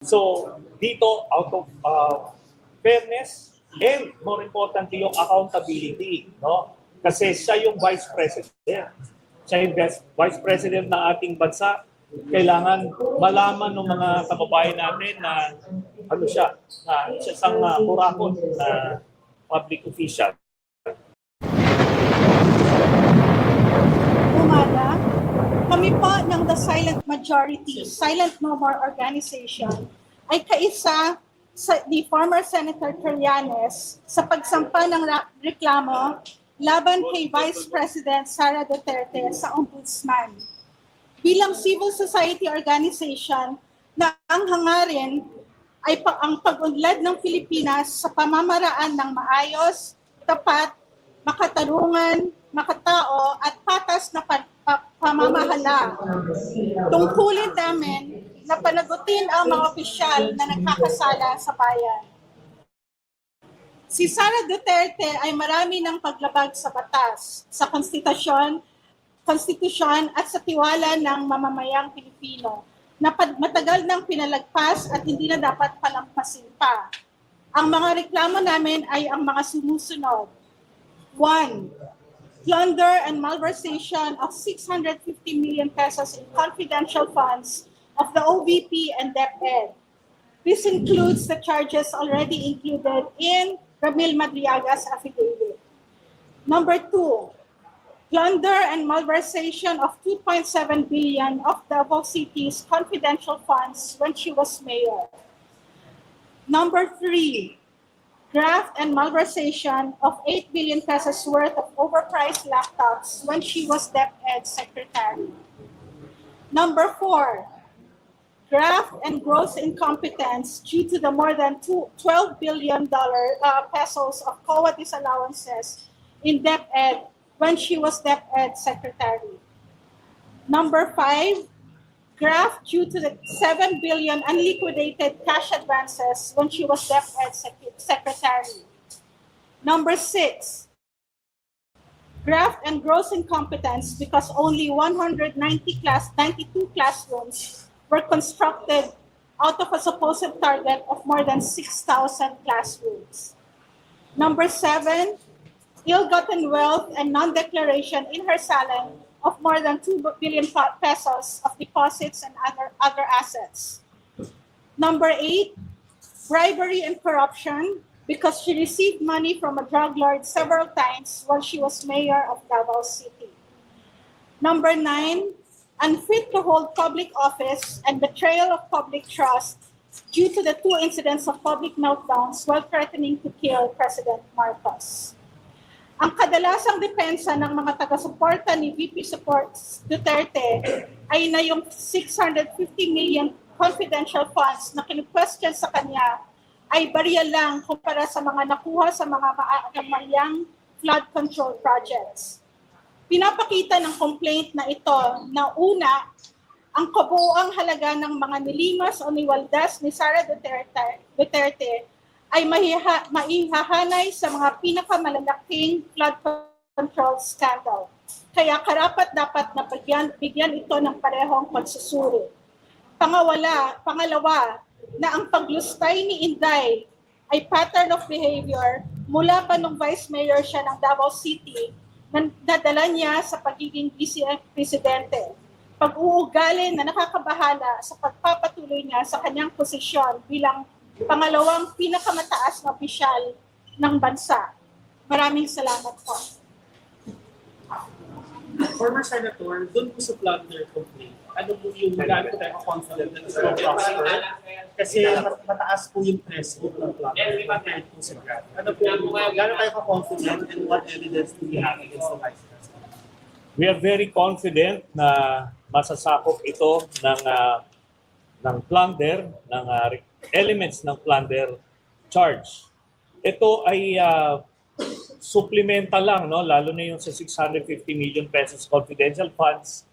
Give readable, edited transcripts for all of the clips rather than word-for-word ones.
So, dito, out of fairness and more importantly, yung accountability, no? Kasi siya yung Vice President. Siya yung Vice President ng ating bansa. Kailangan malaman ng mga kababayan natin na ano siya, na siya isang kurakot na public official. Umaga, kami po ng The Silent Majority, Silent No More Organization, ay kaisa ni former Senator Trillanes sa pagsampa ng reklamo laban kay Vice President Sara Duterte sa Ombudsman. Bilang civil society organization na ang hangarin ay ang pag-unlad ng Pilipinas sa pamamaraan ng maayos, tapat, makatarungan, makatao at patas na pamamahala. Tungkulin namin na panagutin ang mga opisyal na nagkakasala sa bayan. Si Sara Duterte ay marami ng paglabag sa batas, sa konstitusyon at sa tiwala ng mamamayang Pilipino na matagal nang pinalagpas at hindi na dapat palampasin pa. Ang mga reklamo namin ay ang mga sumusunod. 1. Plunder and malversation of 650 million pesos in confidential funds of the OVP and DepEd. This includes the charges already included in Ramil Madriaga's affidavit. Number 2, plunder and malversation of 2.7 billion of Davao City's confidential funds when she was mayor. Number 3, graft and malversation of 8 billion pesos worth of overpriced laptops when she was DepEd secretary. Number 4, graft and gross incompetence due to the more than $12 billion pesos of COA disallowances in DepEd when she was DepEd secretary. Number 5, graft due to the 7 billion unliquidated cash advances when she was DepEd secretary. Number 6, graft and gross incompetence because only 92 classrooms were constructed out of a supposed target of more than 6,000 classrooms. Number 7, ill-gotten wealth and non-declaration in her salon of more than 2 billion pesos of deposits and other assets. Number 8, bribery and corruption because she received money from a drug lord several times while she was mayor of Davao City. Number 9, unfit to hold public office and betrayal of public trust due to the 2 incidents of public meltdowns while threatening to kill President Marcos. Ang kadalasang depensa ng mga taga-suporta ni VP Supports Duterte ay na yung 650 million confidential funds na kinu-question sa kanya ay barya lang kumpara sa mga nakuha sa mga maagamang flood control projects. Pinapakita ng complaint na ito na una, ang kabuuang halaga ng mga nilimas o niwaldas ni Sara Duterte ay maihahanay sa mga pinakamalalaking flood control scandal. Kaya karapat-dapat na bigyan ito ng parehong pagsusuri. Pangalawa, na ang paglustay ni Inday ay pattern of behavior mula pa nung vice mayor siya ng Davao City na nadala niya sa pagiging vice-presidente. Pag-uugali na nakakabahala sa pagpapatuloy niya sa kanyang posisyon bilang pangalawang pinakamataas na opisyal ng bansa. Maraming salamat po. Former Senator, doon po sa plunder complaint, ano po yung gaano po tayo confident na ito prosper? Kasi mataas po yung threshold ng plunder compared po sa graft. Ano po, gaano tayo ka-confident and what evidence do we have against the Vice President? We are very confident na masasakop ito ng plunder, ng elements ng plunder charge. Ito ay supplemental lang, no? Lalo na yung sa 650 million pesos confidential funds.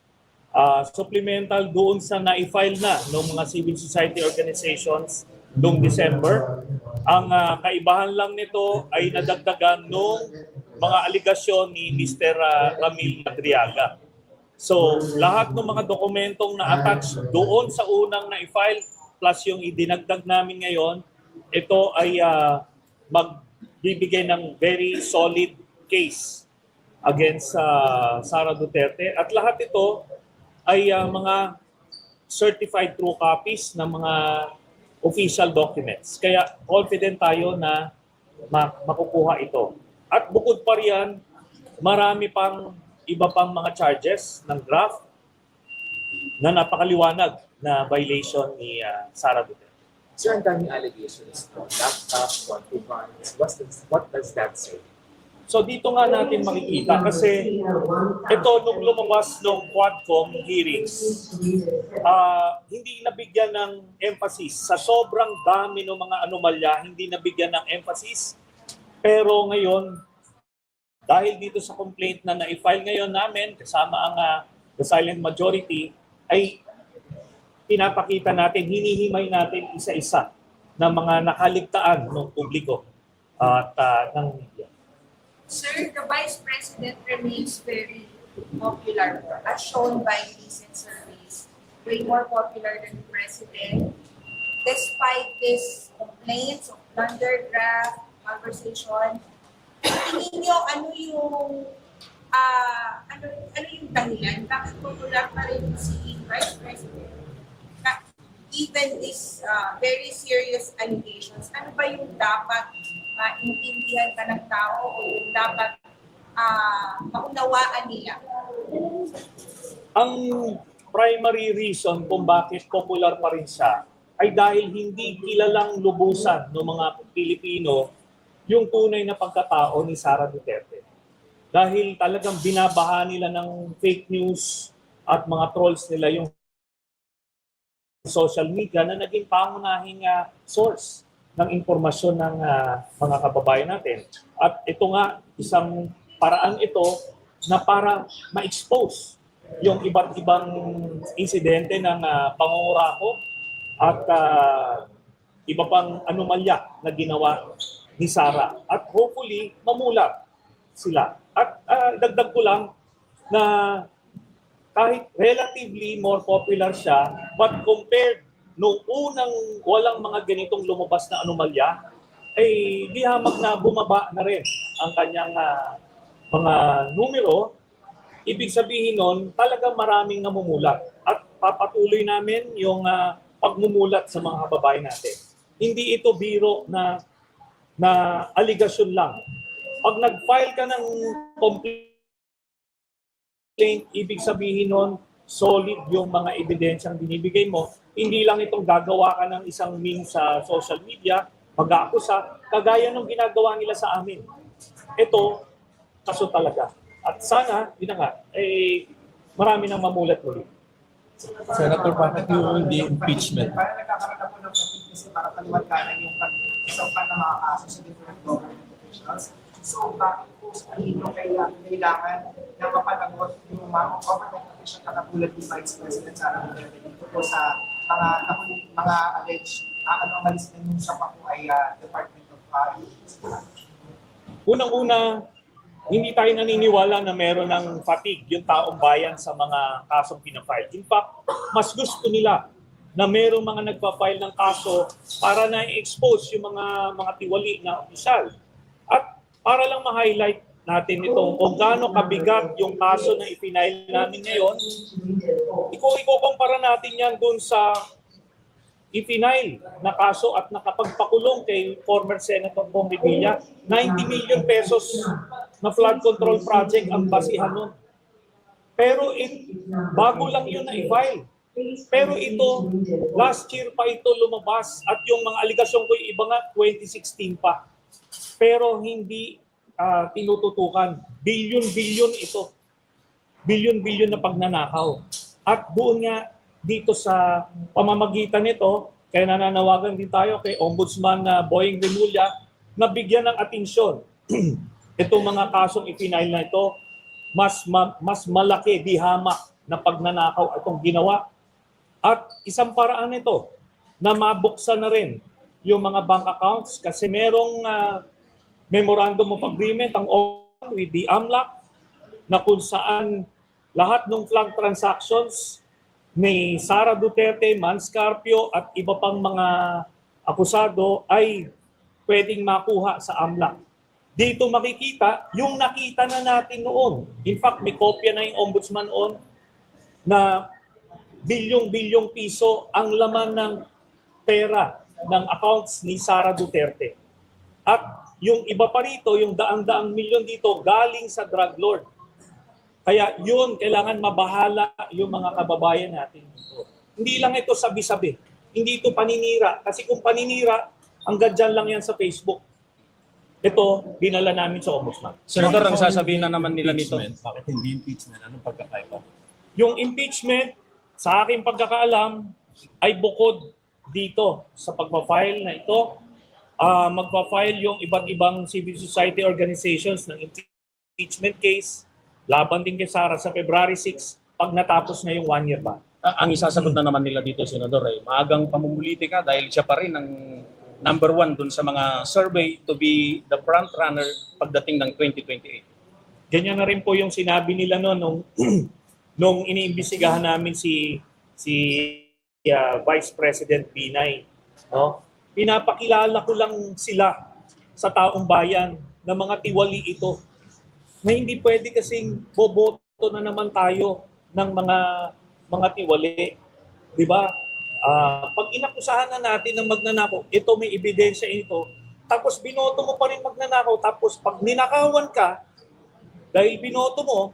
Supplemental doon sa na-file na ng mga civil society organizations noong December. Ang kaibahan lang nito ay nadagdagan noong mga aligasyon ni Mr. Ramil Madriaga. So, lahat ng mga dokumentong na-attach doon sa unang na-file plus yung idinagdag namin ngayon, ito ay magbibigay ng very solid case against Sara Duterte. At lahat ito ay mga certified true copies ng mga official documents. Kaya confident tayo na makukuha ito. At bukod pa riyan, marami pang iba pang mga charges ng draft na napakaliwanag na violation ni Sara Duterte. Sir, ang daming allegations no? Laptop, one-to-ones. What does that say? So dito nga natin makikita kasi ito nung lumabas nung Quadcom hearings, hindi nabigyan ng emphasis. Sa sobrang dami ng mga anomalya, hindi nabigyan ng emphasis. Pero ngayon, dahil dito sa complaint na na-file ngayon namin, kasama ang the silent majority, ay pinapakita natin, hinihimay natin isa-isa na mga nakaligtaan ng publiko at ng media. Sir, the Vice President remains very popular as shown by recent surveys. Way more popular than the President. Despite these complaints of plunder draft, conversation, tingin niyo ano yung dahilan? Bakit popular pa rin si Vice President? Even these very serious allegations, ano ba yung dapat maintindihan ka ng tao o yung dapat maunawaan nila? Ang primary reason kung bakit popular pa rin siya ay dahil hindi kilalang lubusan ng mga Pilipino yung tunay na pagkatao ni Sara Duterte. Dahil talagang binabaha nila ng fake news at mga trolls nila yung social media na naging pangunahing source ng impormasyon ng mga kababayan natin. At ito nga, isang paraan ito na para ma-expose yung iba't ibang insidente ng pangungurako at iba pang anomalya na ginawa ni Sara. At hopefully, mamulat sila. At dagdag ko lang na kahit relatively more popular siya, but compared nung unang walang mga ganitong lumabas na anomalya, ay di hamak na bumaba na rin ang kanyang mga numero. Ibig sabihin nun, talaga maraming namumulat. At papatuloy namin yung pagmumulat sa mga kababayan natin. Hindi ito biro na aligasyon lang. Pag nag-file ka ng complaint, ibig sabihin nun, solid yung mga ebidensyang binibigay mo. Hindi lang itong gagawa ka ng isang meme sa social media, mag-aakusa, kagaya ng ginagawa nila sa amin. Ito, kaso talaga. At sana, yun na nga, marami nang mamulat muli. Senator, bakit yung hindi impeachment? Parang nagkakaroon na po ng kasi para kaliwanagan yung isang pa na mga kaso sa different government officials. So, bakit po sa inyo kailangan na mapanagot yung mga government officials na katulad ni Vice President Sara Duterte dito po sa mga alleged anomalies na yung sa po ay Department of Unang-una, hindi tayo naniniwala na meron ng fatigue yung taong bayan sa mga kasong pinafile. In fact, mas gusto nila na merong mga nagpa-file ng kaso para na-expose yung mga tiwali na opisyal. At para lang ma-highlight natin itong kung gaano kabigat yung kaso na ipinail namin ngayon, ikukumpara natin yan dun sa ipinail na kaso at nakapagpakulong kay former Senator Bong Revilla. 90 million pesos na flood control project ang basihan nun. Pero bago lang yun na i-file. Pero ito, last year pa ito lumabas at yung mga aligasyon ko iba nga 2016 pa. Pero hindi tinututukan. Bilyon-bilyon ito. Bilyon-bilyon na pagnanakaw. At doon nga dito sa pamamagitan nito, kaya nananawagan din tayo kay Ombudsman Boying Remulla na bigyan ng atensyon itong mga kasong ipinail na ito, mas malaki, di hamak na pagnanakaw itong ginawa. At isang paraan nito na mabuksan na rin yung mga bank accounts kasi merong memorandum of agreement ang with the AMLAC na kung saan lahat ng flag transactions ni Sara Duterte, Manscarpio at iba pang mga akusado ay pwedeng makuha sa AMLAC. Dito makikita yung nakita na natin noon. In fact, may kopya na yung ombudsman on na bilyong-bilyong piso ang laman ng pera ng accounts ni Sara Duterte. At yung iba pa rito, yung daang-daang milyon dito, galing sa drug lord. Kaya yun, kailangan mabahala yung mga kababayan natin dito. Hindi lang ito sabi-sabi. Hindi ito paninira. Kasi kung paninira, hanggang dyan lang yan sa Facebook. Ito, dinala namin sa ombudsman. Senator, ang sasabihin na naman nila nito. Bakit hindi impeachment? Anong pagkakaiba? Yung impeachment, sa aking pagkakaalam, ay bukod dito sa pagpa-file na ito. Magpa-file yung iba't ibang civil society organizations ng impeachment case. Laban din kay Sara sa February 6 pag natapos na yung 1 year ban. Ang isasagot na naman nila dito, Senador, ay maagang pamumuliti ka dahil siya pa rin ang number 1 dun sa mga survey to be the front runner pagdating ng 2028. Ganyan na rin po yung sinabi nila noon nung iniimbestigahan namin si Vice President Binay. No? Pinapakilala ko lang sila sa taong bayan na mga tiwali ito. Na hindi pwede kasing boboto na naman tayo ng mga tiwali. Di ba? Pag inakusahan na natin ng magnanakaw, ito may ebidensya ito, tapos binoto mo pa rin magnanakaw, tapos pag ninakawan ka, dahil binoto mo,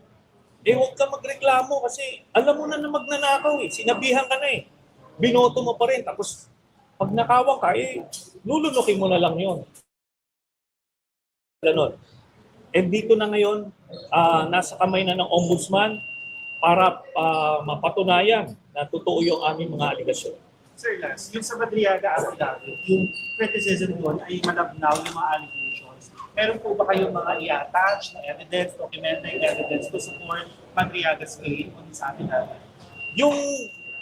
huwag ka magreklamo kasi alam mo na magnanakaw sinabihan ka na binoto mo pa rin, tapos pag nakawan ka, lulunukin mo na lang yun. Ganon. And dito na ngayon, nasa kamay na ng ombudsman para mapatunayan na totoo yung aming mga aligasyon. Sir Lance, yung sa Madriaga affidavit, yung criticism doon ay malabnaw yung mga allegations. Meron po ba kayong mga i-attach na evidence, documentary evidence to support Madriaga's claim kung sa affidavit? Yung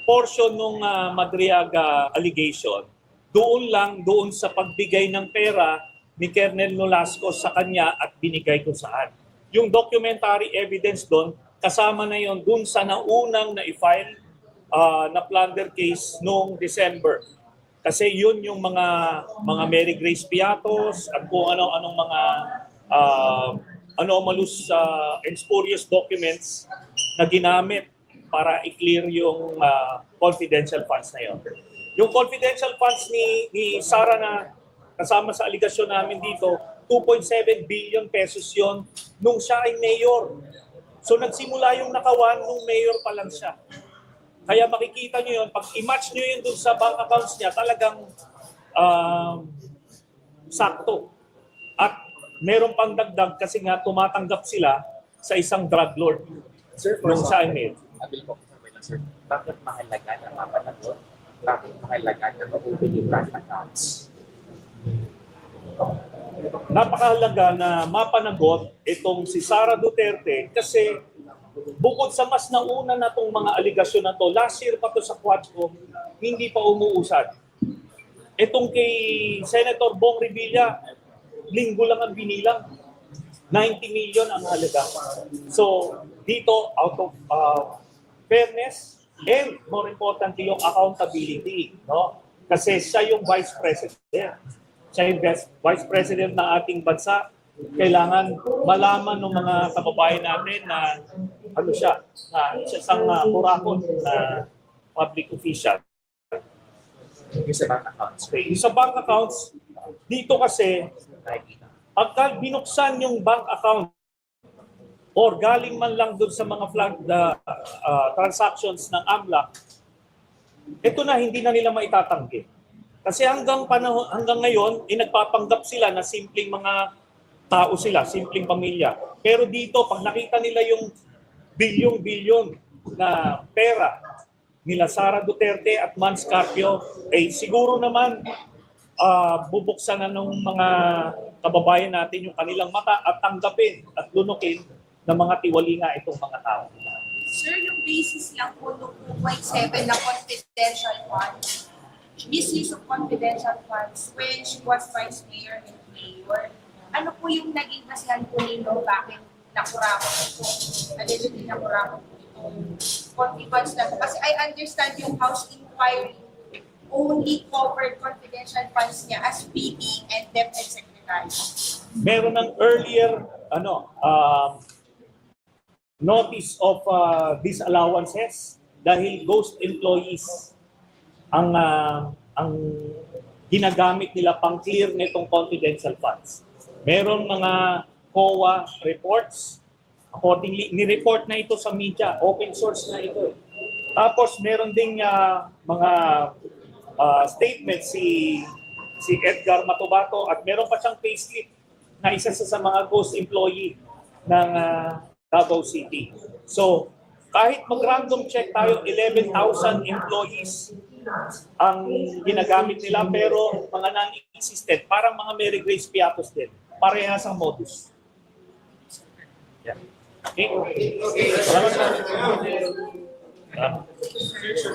portion ng Madriaga allegation, doon sa pagbigay ng pera ni Colonel Nolasco sa kanya at binigay ko saan. Yung documentary evidence doon, kasama na yon doon sa naunang na-file na plunder case noong December. Kasi yun yung mga Mary Grace Piatos at kung ano-anong mga anomalous and spurious documents na ginamit para i-clear yung confidential funds na yun. Yung confidential funds ni Sara na kasama sa aligasyon namin dito, 2.7 billion pesos yon nung siya ay mayor. So nagsimula yung nakawan nung mayor pa lang siya. Kaya makikita nyo yun, pag i-match nyo yun dun sa bank accounts niya, talagang sakto. At meron pang dagdag kasi nga tumatanggap sila sa isang drug lord. Sir, for Nung siya ay mayor. Abil po, sir. Bakit mahalaga na mapanagot? Bakit mahalaga na ma-open yung bank accounts? Napakahalaga na mapanagot itong si Sara Duterte kasi bukod sa mas nauna na itong mga aligasyon na to, last year pa to sa Quadcom, hindi pa umuusad. Itong kay Senator Bong Revilla, linggo lang ang binilang. 90 million ang halaga. So, dito, out of fairness and more importantly, yung accountability. No? Kasi siya yung Vice President. Siya yung Vice President ng ating bansa. Kailangan malaman ng mga kababayan natin na siya isang kurakot na public official. Yung sa bank accounts. Okay. Yung sa bank accounts, dito kasi, pagka binuksan yung bank account or galing man lang doon sa mga transactions ng AMLAC, ito na hindi na nila maitatanggi. Kasi hanggang ngayon, nagpapanggap sila na simpleng mga tao sila, simpleng pamilya. Pero dito, pag nakita nila yung bilyong-bilyon na pera nila Sara Duterte at Manscarpio, siguro naman bubuksan na ng mga kababayan natin yung kanilang mata at tanggapin at lunukin ng mga tiwali nga itong mga tao. Sir, yung basis lang po ng 2.7 na confidential funds, misuse of confidential funds when she was vice mayor and mayor, ano po yung naging basihan po ninyo bakit nakurakot po? Allegedly nakurakot po ito? konti funds lang. Kasi I understand yung House inquiry only covered confidential funds niya as PD and DepEd Secretary. Meron ng earlier notice of disallowances dahil ghost employees ang ginagamit nila pang clear nitong confidential funds. Meron mga COA reports. Accordingly, ni-report na ito sa media. Open source na ito. Tapos meron ding mga statements si Edgar Matubato at meron pa siyang payslip na isa sa mga ghost employee ng Davao City. So, kahit mag-random check tayo, 11,000 employees ang ginagamit nila pero mga non-existent, parang mga Mary Grace Piatos din. Parehas ang modus. Okay? Salamat.